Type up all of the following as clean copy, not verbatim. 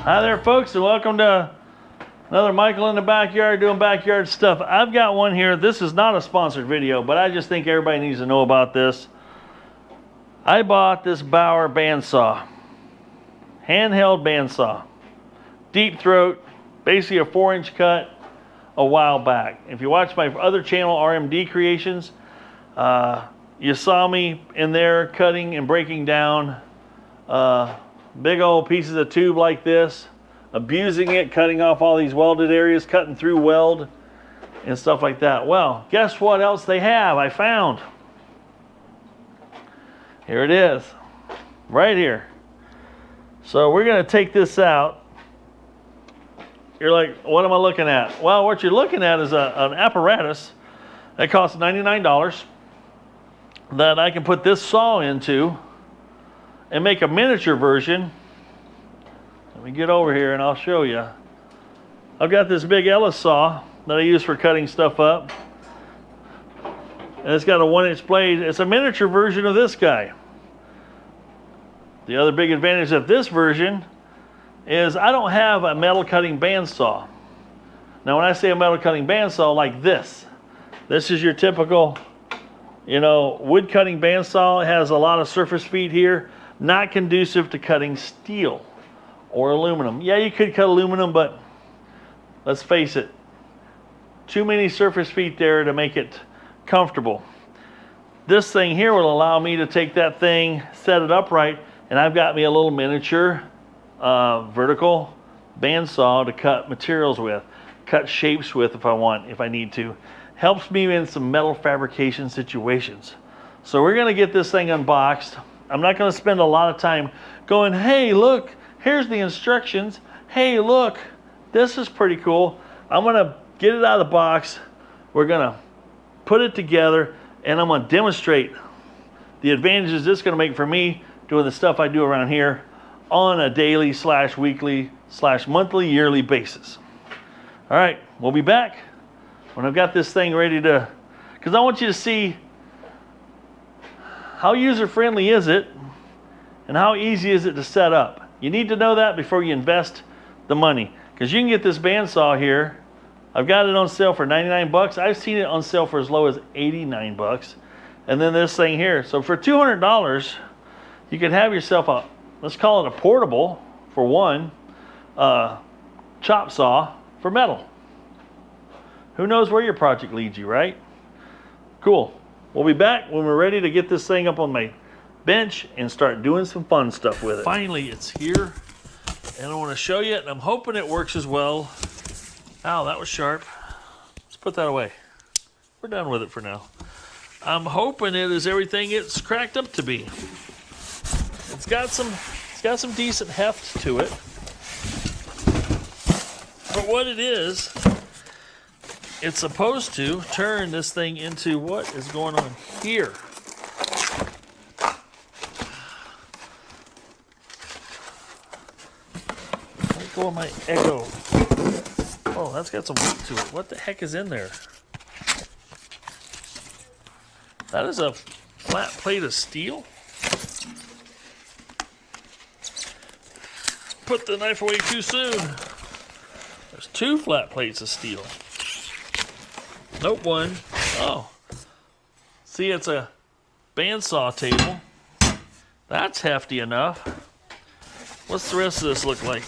Hi there, folks, and welcome to another Michael in the Backyard doing backyard stuff. I've got one here. This is not a sponsored video, but I just think everybody needs to know about this. I bought this Bauer bandsaw, handheld bandsaw, deep throat, basically a 4-inch cut a while back. If you watch my other channel, RMD Creations, you saw me in there cutting and breaking down big old pieces of tube like this, abusing it, cutting off all these welded areas, cutting through weld and stuff like that. Well, guess what else they have? I found. Here it is, right here. So we're gonna take this out. You're like, what am I looking at? Well, what you're looking at is an apparatus that costs $99 that I can put this saw into and make a miniature version. Let me get over here and I'll show you. I've got this big Ellis saw that I use for cutting stuff up. And it's got a 1-inch blade. It's a miniature version of this guy. The other big advantage of this version is I don't have a metal cutting bandsaw. Now when I say a metal cutting bandsaw, like this is your typical, wood cutting bandsaw. It has a lot of surface feet here. Not conducive to cutting steel or aluminum. Yeah, you could cut aluminum, but let's face it, too many surface feet there to make it comfortable. This thing here will allow me to take that thing, set it upright, and I've got me a little miniature vertical bandsaw to cut materials with, cut shapes with if I need to. Helps me in some metal fabrication situations. So we're gonna get this thing unboxed. I'm not going to spend a lot of time going, hey, look, here's the instructions. Hey, look, this is pretty cool. I'm going to get it out of the box. We're going to put it together, and I'm going to demonstrate the advantages this is going to make for me doing the stuff I do around here on a daily / weekly / monthly, yearly basis. All right, we'll be back when I've got this thing ready to, because I want you to see how user-friendly is it and how easy is it to set up. You need to know that before you invest the money, because you can get this bandsaw here. I've got it on sale for 99 bucks. I've seen it on sale for as low as 89 bucks. And then this thing here. So for $200, you can have yourself a, let's call it a portable for one, chop saw for metal. Who knows where your project leads you, right? Cool. We'll be back when we're ready to get this thing up on my bench and start doing some fun stuff with it. Finally, it's here, and I want to show you it, and I'm hoping it works as well. Ow, that was sharp. Let's put that away. We're done with it for now. I'm hoping it is everything it's cracked up to be. It's got some decent heft to it. But what it is, it's supposed to turn this thing into what is going on here. Let me go on my Echo. Oh, that's got some weight to it. What the heck is in there? That is a flat plate of steel. Put the knife away too soon. There's 2 flat plates of steel. Nope, 1. Oh. See, it's a bandsaw table. That's hefty enough. What's the rest of this look like?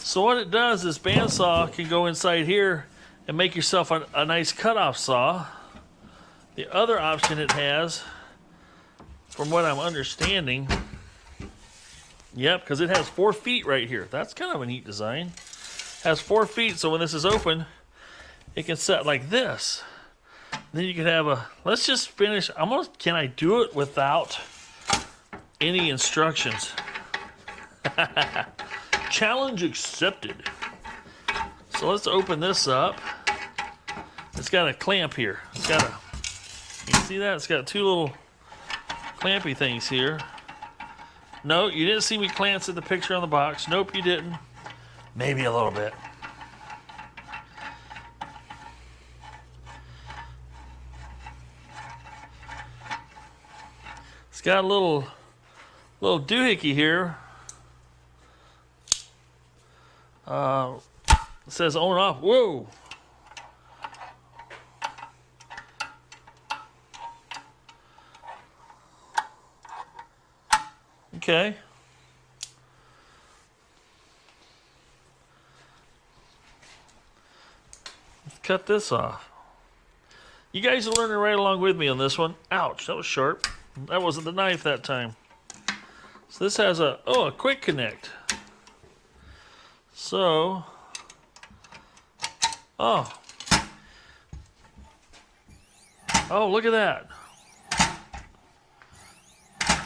So what it does is bandsaw can go inside here and make yourself a nice cutoff saw. The other option it has, from what I'm understanding, yep, because it has 4 feet right here. That's kind of a neat design. Has 4 feet, so when this is open, it can set like this. Then you can have a, let's just finish. Can I do it without any instructions? Challenge accepted. So let's open this up. It's got a clamp here. It's got a, you see that? It's got 2 little clampy things here. No, you didn't see me glance at the picture on the box. Nope, you didn't. Maybe a little bit. It's got a little doohickey here. It says on and off. Whoa! Okay. Let's cut this off. You guys are learning right along with me on this one. Ouch, that was sharp. That wasn't the knife that time. So this has a quick connect. So, oh, look at that.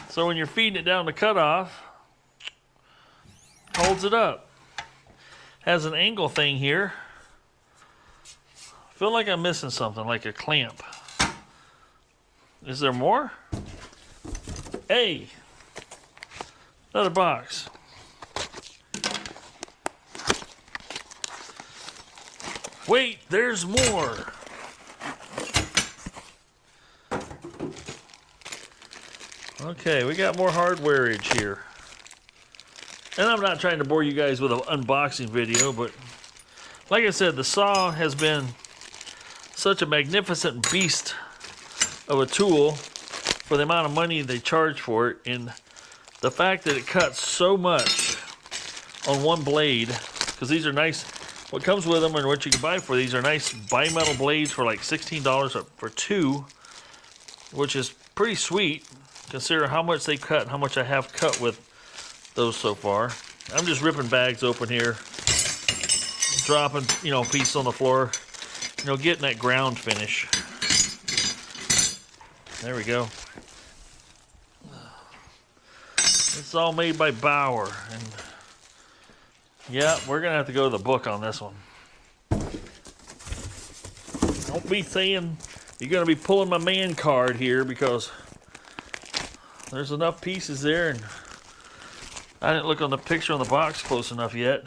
So when you're feeding it down the cutoff, holds it up. Has an angle thing here. Feel like I'm missing something, like a clamp. Is there more? Hey, another box. Wait, there's more. Okay, we got more hardwareage here. And I'm not trying to bore you guys with an unboxing video, but like I said, the saw has been such a magnificent beast of a tool for the amount of money they charge for it, and the fact that it cuts so much on one blade, because these are nice. What comes with them and what you can buy for these are nice bimetal blades for like $16 for two, which is pretty sweet. Consider how much they cut, how much I have cut with those so far. I'm just ripping bags open here, dropping, pieces on the floor, getting that ground finish. There we go. It's all made by Bauer, and yeah, we're gonna have to go to the book on this one. Don't be saying you're gonna be pulling my man card here, because there's enough pieces there, and I didn't look on the picture on the box close enough yet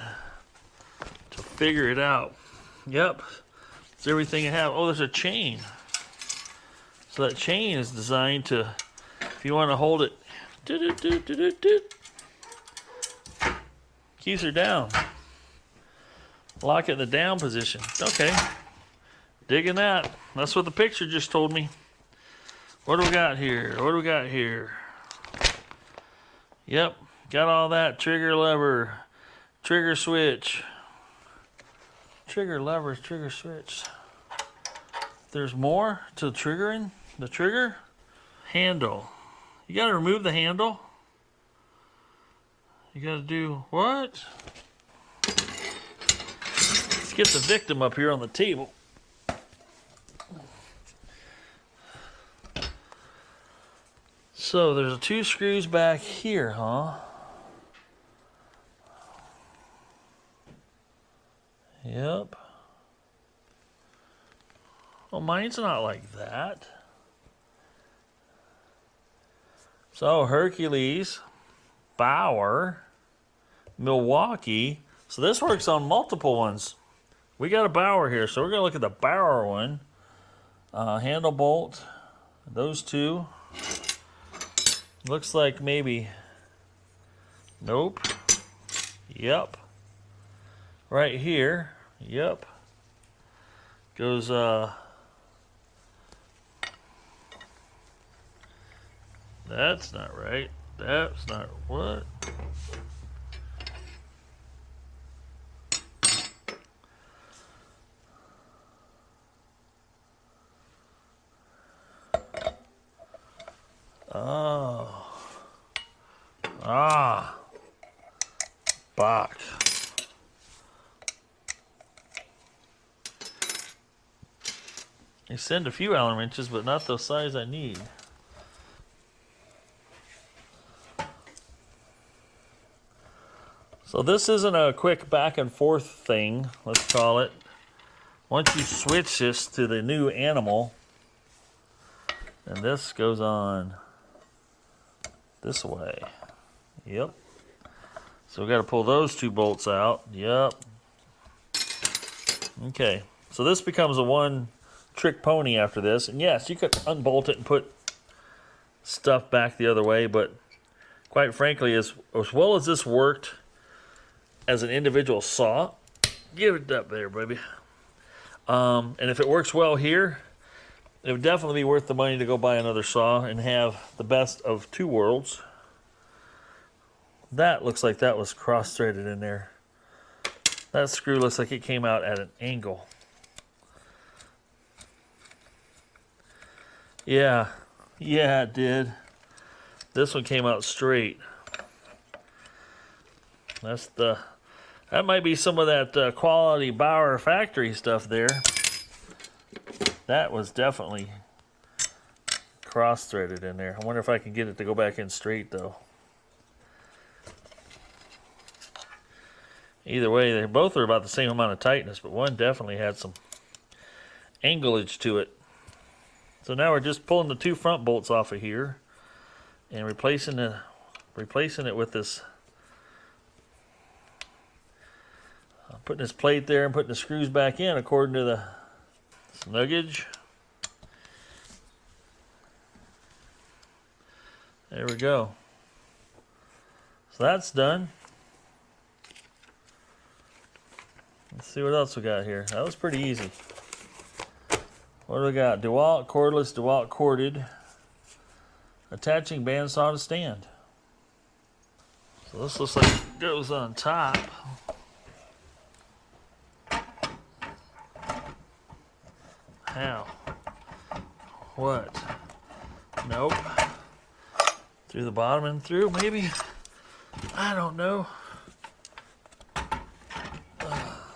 to figure it out. Yep, it's everything I have. Oh, there's a chain. So that chain is designed to, if you want to hold it, keeps her down. Lock it in the down position. Okay, digging that. That's what the picture just told me. What do we got here? What do we got here? Yep, got all that. Trigger lever, trigger switch. Trigger levers, trigger switch. There's more to triggering the trigger. Handle. You gotta remove the handle. You gotta do what? Let's get the victim up here on the table. So there's two screws back here, huh? Yep. Well, mine's not like that. So Hercules, Bauer, Milwaukee. So this works on multiple ones. We got a Bauer here, so we're gonna look at the Bauer one. Handle bolt, those two. Looks like maybe, nope, yep, right here, yep, goes, that's not right, that's not, what? Oh. Ah. Bach. They send a few Allen wrenches, but not the size I need. So this isn't a quick back and forth thing, let's call it. Once you switch this to the new animal, and this goes on this way. Yep. So we got to pull those two bolts out. Yep. Okay. So this becomes a one trick pony after this. And yes, you could unbolt it and put stuff back the other way, but quite frankly, as well as this worked as an individual saw, give it up there, baby. And if it works well here, it would definitely be worth the money to go buy another saw and have the best of two worlds. That looks like that was cross-threaded in there. That screw looks like it came out at an angle. Yeah, it did. This one came out straight. That might be some of that quality Bauer factory stuff there. That was definitely cross-threaded in there. I wonder if I can get it to go back in straight though. Either way, they both are about the same amount of tightness, but one definitely had some anglage to it. So now we're just pulling the two front bolts off of here and replacing it with this. Putting this plate there and putting the screws back in according to the snuggage. There we go. So that's done. Let's see what else we got here. That was pretty easy. What do we got? DeWalt cordless, DeWalt corded. Attaching bandsaw to stand. So this looks like it goes on top. How? What? Nope. Through the bottom and through, maybe? I don't know.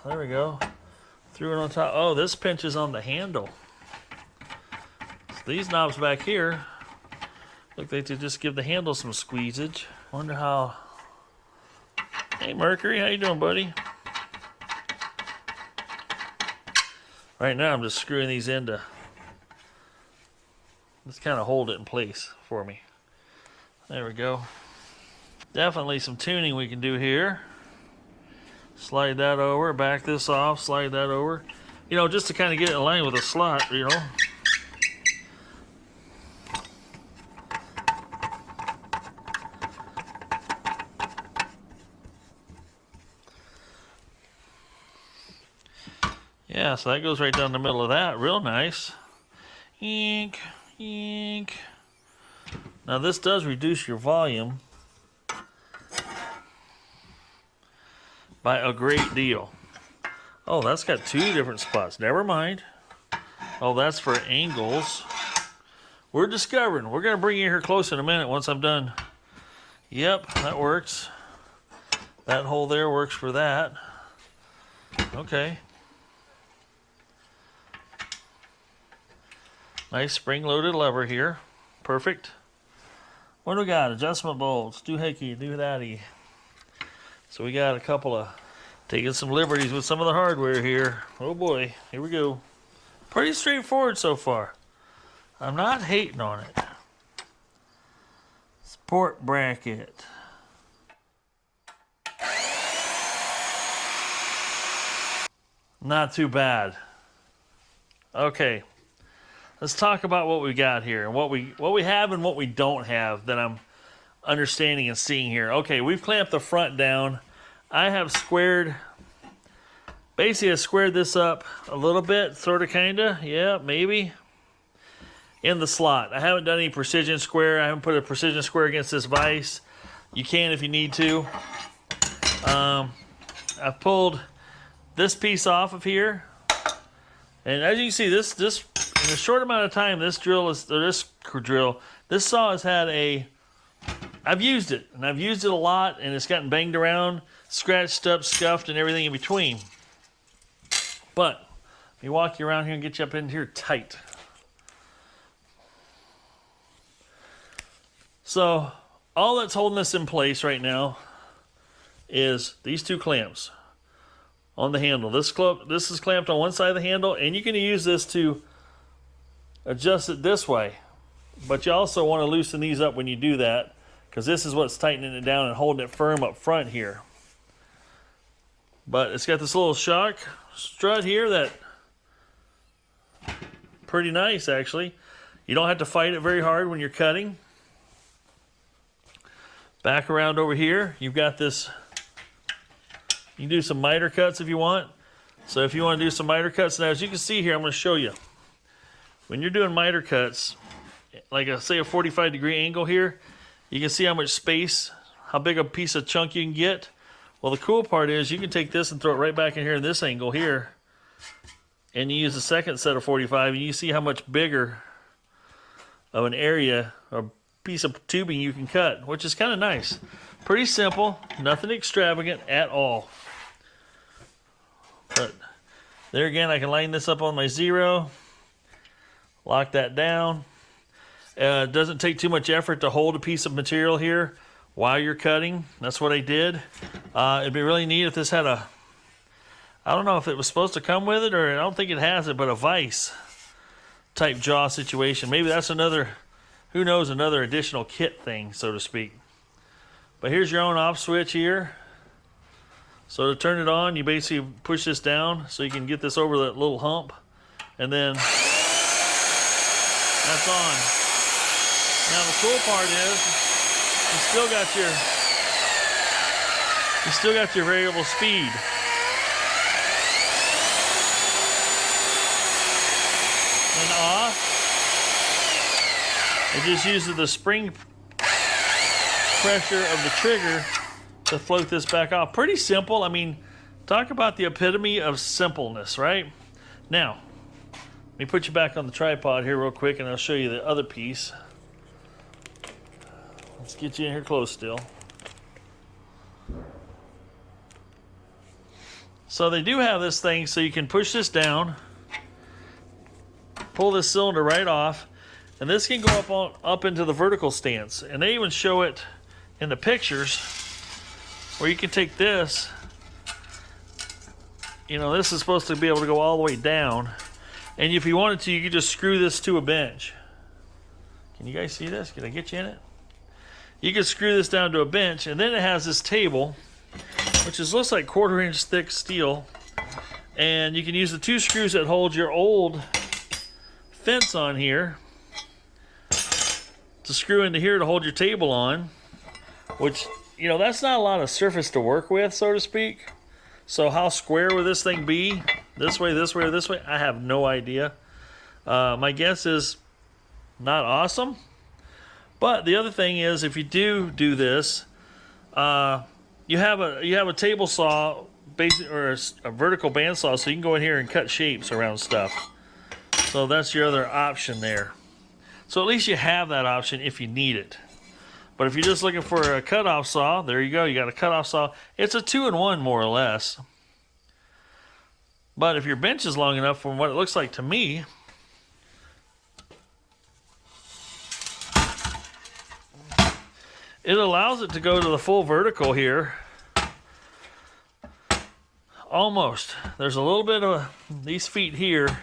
There we go. Threw it on top. Oh, this pinches on the handle. So these knobs back here look like they just give the handle some squeezage. Wonder how. Hey Mercury, how you doing, buddy? Right now I'm just screwing these in to just kind of hold it in place for me. There we go. Definitely some tuning we can do here. Slide that over, back this off, slide that over. You know, just to kind of get it in line with the slot, you know. Yeah, so that goes right down the middle of that. Real nice. Ink, ink. Now this does reduce your volume by a great deal. Oh, that's got two different spots. Never mind. Oh, that's for angles. We're discovering. We're going to bring you here close in a minute once I'm done. Yep, that works. That hole there works for that. Okay. Nice spring-loaded lever here. Perfect. What do we got? Adjustment bolts. Doohickey, doo-thatty. So we got a couple of taking some liberties with some of the hardware here. Oh boy, here we go. Pretty straightforward so far. I'm not hating on it. Support bracket. Not too bad. Okay. Let's talk about what we got here and what we have and what we don't have that I'm understanding and seeing here. Okay, we've clamped the front down. I have squared, basically I squared this up a little bit, sort of, kinda, yeah, maybe, in the slot. I haven't done any precision square. I haven't put a precision square against this vise. You can if you need to. I've pulled this piece off of here, and as you can see, this in a short amount of time, this saw has had a. I've used it, and I've used it a lot, and it's gotten banged around, scratched up, scuffed, and everything in between. But let me walk you around here and get you up in here tight. So all that's holding this in place right now is these two clamps on the handle. This is clamped on one side of the handle, and you can use this to adjust it this way. But you also want to loosen these up when you do that, because this is what's tightening it down and holding it firm up front here. But it's got this little shock strut here that pretty nice actually. You don't have to fight it very hard when you're cutting. Back around over here, you've got this. You can do some miter cuts if you want. So if you want to do some miter cuts, now as you can see here, I'm going to show you. When you're doing miter cuts, like say a 45-degree angle here, you can see how much space, how big a piece of chunk you can get. Well, the cool part is you can take this and throw it right back in here in this angle here, and you use the second set of 45, and you see how much bigger of an area or piece of tubing you can cut, which is kind of nice. Pretty simple, nothing extravagant at all. But there again, I can line this up on my 0, lock that down. It doesn't take too much effort to hold a piece of material here while you're cutting. That's what I did. It'd be really neat if this had a, I don't know if it was supposed to come with it, or I don't think it has it, but a vise type jaw situation. Maybe that's another, who knows, another additional kit thing, so to speak. But here's your on off switch here. So to turn it on, you basically push this down so you can get this over that little hump, and then that's on. Now the cool part is you still got your variable speed. And off. It just uses the spring pressure of the trigger to float this back off. Pretty simple. I mean, talk about the epitome of simpleness, right? Now, let me put you back on the tripod here real quick, and I'll show you the other piece. Let's get you in here close still. So they do have this thing so you can push this down, pull this cylinder right off, and this can go up into the vertical stance. And they even show it in the pictures where you can take this, you know, this is supposed to be able to go all the way down, and if you wanted to, you could just screw this to a bench. Can you guys see this? Can I get you in it? You can screw this down to a bench, and then it has this table, which looks like 1/4-inch thick steel, and you can use the 2 screws that hold your old fence on here to screw into here to hold your table on, which, you know, that's not a lot of surface to work with, so to speak. So how square will this thing be? This way, this way, or this way? I have no idea. My guess is not awesome. But the other thing is, if you do this, you have a table saw, or a vertical bandsaw, so you can go in here and cut shapes around stuff. So that's your other option there. So at least you have that option if you need it. But if you're just looking for a cutoff saw, there you go. You got a cutoff saw. It's a 2-in-1 more or less. But if your bench is long enough, from what it looks like to me, it allows it to go to the full vertical here. Almost. There's a little bit of these feet here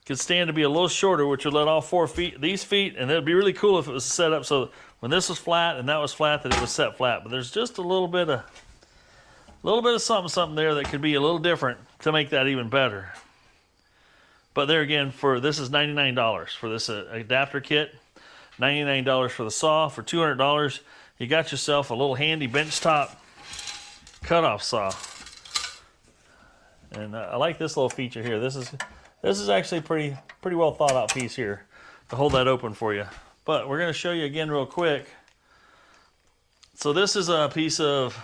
could stand to be a little shorter, which would let all 4 feet, these feet, and it'd be really cool if it was set up so when this was flat and that was flat, that it was set flat. But there's just a little bit of something there that could be a little different to make that even better. But there again, for this is $99 for this adapter kit, $99 for the saw. For $200, you got yourself a little handy benchtop cutoff saw. And I like this little feature here. This is actually pretty well thought out piece here to hold that open for you. But we're going to show you again real quick. So this is a piece of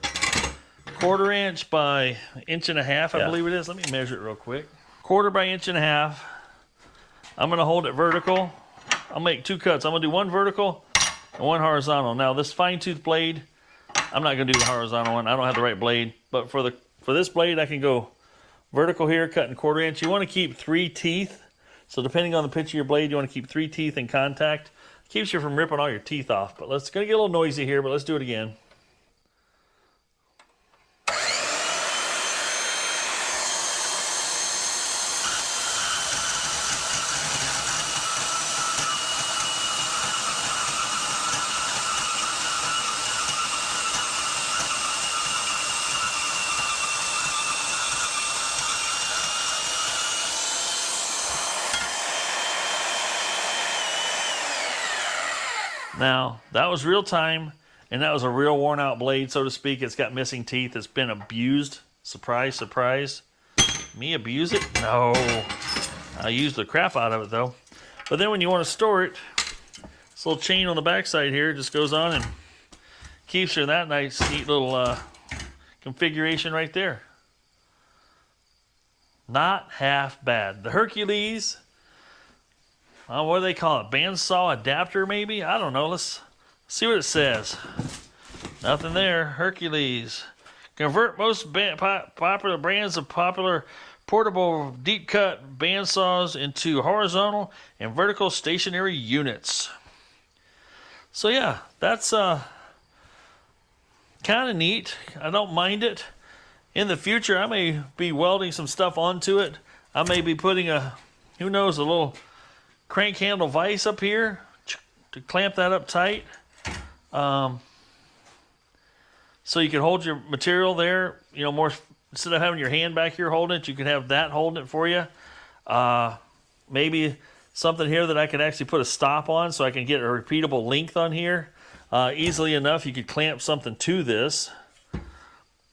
1/4-inch by 1.5 inches, I believe it is. Let me measure it real quick. 1/4 by 1.5 inches. I'm going to hold it vertical. I'll make 2 cuts. I'm going to do 1 vertical and 1 horizontal. Now this fine tooth blade, I'm not going to do the horizontal one. I don't have the right blade. But for this blade, I can go vertical here, cutting 1/4 inch. You want to keep 3 teeth. So depending on the pitch of your blade, you want to keep 3 teeth in contact. It keeps you from ripping all your teeth off. But it's going to get a little noisy here, but let's do it again. Now, that was real time, and that was a real worn out blade, so to speak. It's got missing teeth. It's been abused. Surprise, surprise. Me abuse it? No. I used the crap out of it, though. But then when you want to store it, this little chain on the backside here just goes on and keeps her in that nice, neat little configuration right there. Not half bad. The Hercules, what do they call it? Bandsaw adapter, maybe? I don't know. Let's see what it says. Nothing there. Hercules. Convert most popular brands of popular portable deep cut bandsaws into horizontal and vertical stationary units. So yeah, that's kind of neat. I don't mind it. In the future, I may be welding some stuff onto it. I may be putting who knows, a little crank handle vise up here to clamp that up tight. So you can hold your material there, you know, more instead of having your hand back here holding it, you can have that holding it for you. Maybe something here that I can actually put a stop on so I can get a repeatable length on here. Easily enough, you could clamp something to this.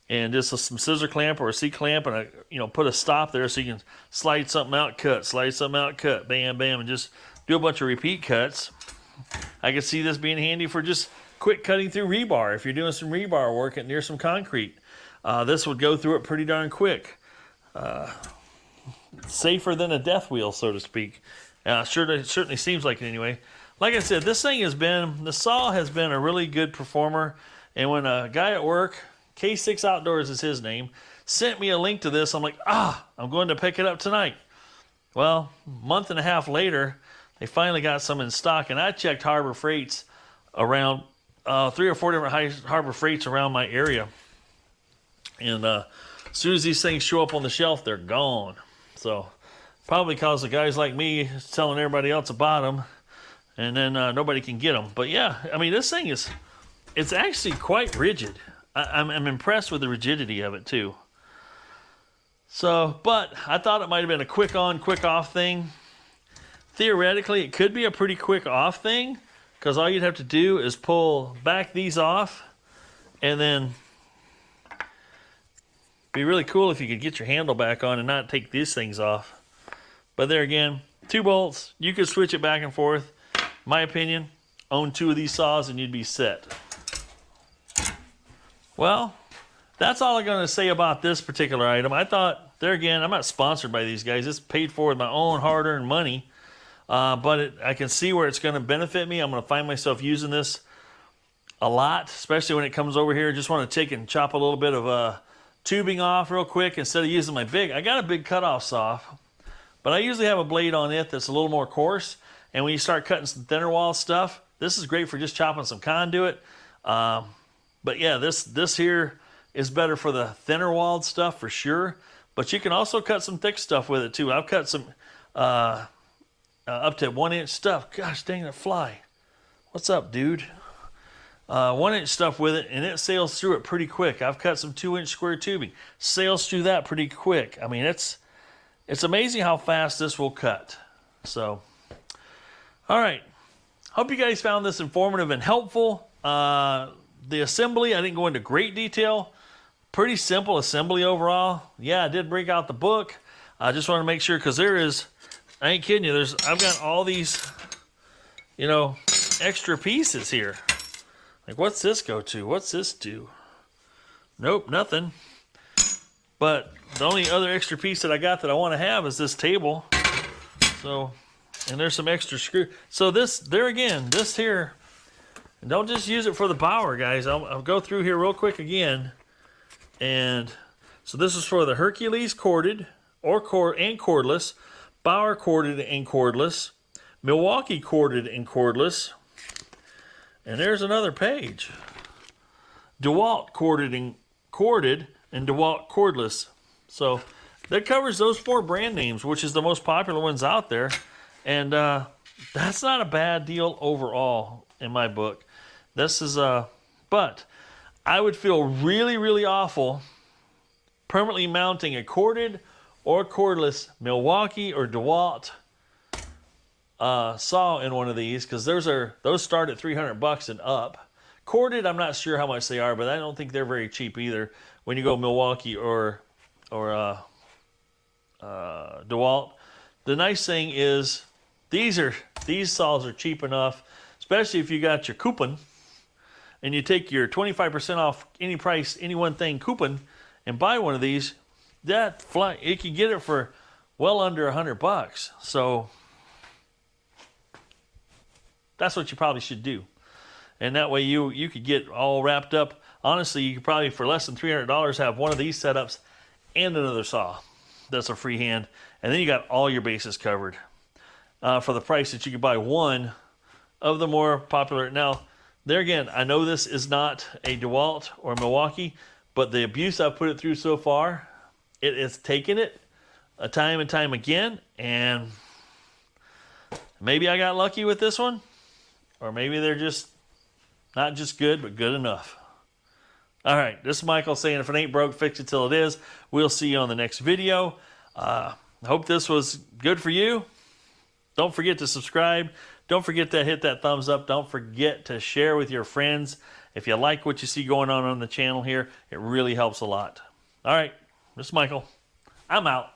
And just some scissor clamp or a C-clamp, and put a stop there so you can slide something out, cut, slide something out, cut, bam, bam, and just do a bunch of repeat cuts. I could see this being handy for just quick cutting through rebar. If you're doing some rebar work near some concrete, this would go through it pretty darn quick. Safer than a death wheel, so to speak. It certainly seems like it anyway. Like I said, the saw has been a really good performer. And when a guy at work, K6 Outdoors is his name, sent me a link to this, I'm like, I'm going to pick it up tonight. Well, a month and a half later, they finally got some in stock, and I checked Harbor Freights around 3 or 4 different Harbor Freights around my area. And as soon as these things show up on the shelf, they're gone. So probably because the guys like me is telling everybody else about them, and then nobody can get them. But yeah, I mean, this thing it's actually quite rigid. I'm impressed with the rigidity of it too. So, but I thought it might have been a quick on, quick off thing. Theoretically, it could be a pretty quick off thing, because all you'd have to do is pull back these off, and then be really cool if you could get your handle back on and not take these things off. But there again, 2 bolts, you could switch it back and forth. My opinion, own 2 of these saws and you'd be set. Well, that's all I'm going to say about this particular item. I thought, there again, I'm not sponsored by these guys. It's paid for with my own hard-earned money. But I can see where it's going to benefit me. I'm going to find myself using this a lot, especially when it comes over here. Just want to take and chop a little bit of tubing off real quick instead of using my big. I got a big cutoff saw, but I usually have a blade on it that's a little more coarse. And when you start cutting some thinner wall stuff, this is great for just chopping some conduit. But yeah, this here is better for the thinner walled stuff for sure. But you can also cut some thick stuff with it too. I've cut some up to 1-inch stuff. Gosh dang it, fly. What's up, dude? 1-inch stuff with it, and it sails through it pretty quick. I've cut some 2-inch square tubing. Sails through that pretty quick. I mean, it's amazing how fast this will cut. So, all right. Hope you guys found this informative and helpful. The assembly, I didn't go into great detail. Pretty simple assembly overall. Yeah, I did break out the book. I just want to make sure, because I ain't kidding you, I've got all these, extra pieces here. Like, what's this go to? What's this do? Nope, nothing. But the only other extra piece that I got that I want to have is this table. So, and there's some extra screw. So this here, and don't just use it for the power, guys. I'll go through here real quick again. And so this is for the Hercules corded and cordless, Bauer corded and cordless, Milwaukee corded and cordless. And there's another page. DeWalt corded and DeWalt cordless. So that covers those 4 brand names, which is the most popular ones out there. And that's not a bad deal overall in my book. This is but I would feel really, really awful permanently mounting a corded or cordless Milwaukee or DeWalt saw in one of these, because those start at $300 and up. Corded, I'm not sure how much they are, but I don't think they're very cheap either when you go Milwaukee or DeWalt. The nice thing is these saws are cheap enough, especially if you got your coupon and you take your 25% off any price, any one thing coupon, and buy one of these. You can get it for well under $100. So that's what you probably should do. And that way you could get all wrapped up. Honestly, you could probably, for less than $300, have one of these setups and another saw that's a freehand. And then you got all your bases covered for the price that you could buy one of the more popular. Now, there again, I know this is not a DeWalt or Milwaukee, but the abuse I've put it through so far, it has taken it a time and time again. And maybe I got lucky with this one, or maybe they're just not just good, but good enough. All right, this is Michael saying, if it ain't broke, fix it till it is. We'll see you on the next video. I hope this was good for you. Don't forget to subscribe. Don't forget to hit that thumbs up. Don't forget to share with your friends. If you like what you see going on the channel here, it really helps a lot. All right, this is Michael. I'm out.